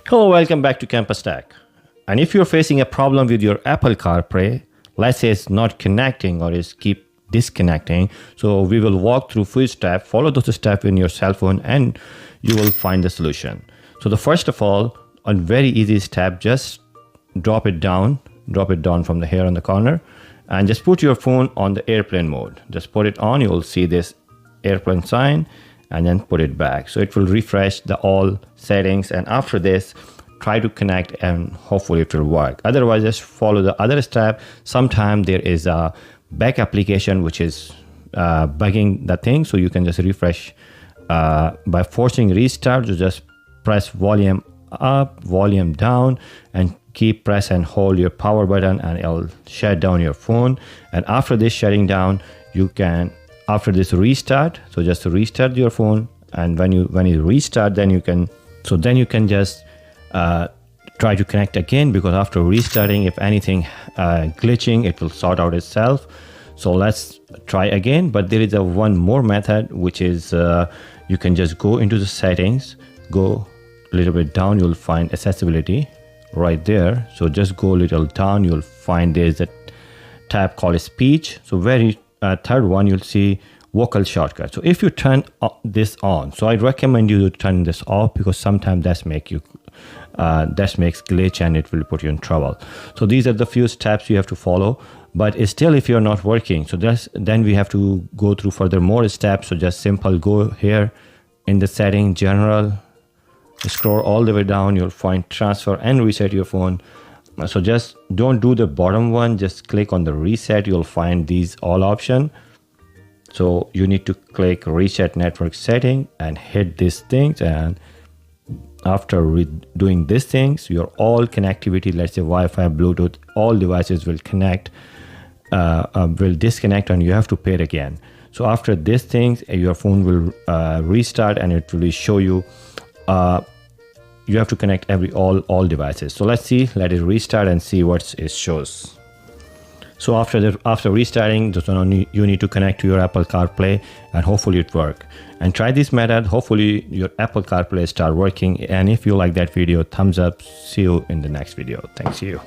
Hello, welcome back to campustech. And if you're facing a problem with your Apple CarPlay, let's say it's not connecting or is keep disconnecting, so we will walk through few steps, follow those steps in your cell phone, and you will find the solution. So the first of all, a very easy step, just drop it down from the here on the corner, and just put your phone on the airplane mode. Just put it on, you will see this airplane sign, and then put it back. So it will refresh the all settings, and after this, try to connect and hopefully it will work. Otherwise, just follow the other step. Sometimes there is a back application which is bugging the thing, so you can just refresh by forcing restart. So just press volume up, volume down, and keep press and hold your power button, and it'll shut down your phone. And after this shutting down, you can, after this restart, so just restart your phone, and when you restart, then you can just try to connect again, because after restarting, if anything glitching, it will sort out itself. So let's try again. But there is a one more method, which is you can just go into the settings, go a little bit down, you'll find accessibility right there. So just go a little down, you'll find there's a tab called speech. So very third one, you'll see vocal shortcut. So if you turn this on, so I recommend you to turn this off, because sometimes that makes glitch and it will put you in trouble. So these are the few steps you have to follow. But still, if you're not working, so then we have to go through further more steps. So just simple, go here in the setting, general, scroll all the way down, you'll find transfer and reset your phone. So just don't do the bottom one, just click on the reset, you'll find these all options. So you need to click reset network setting and hit these things, and after doing these things, your all connectivity, let's say Wi-Fi, Bluetooth, all devices will connect, will disconnect, and you have to pair again. So after these things, your phone will restart, and it will show you you have to connect all devices. So let's see, let it restart and see what it shows. So after restarting, you need to connect to your Apple CarPlay, and hopefully it works. And try this method, hopefully your Apple CarPlay start working. And if you like that video, thumbs up. See you in the next video. Thanks you.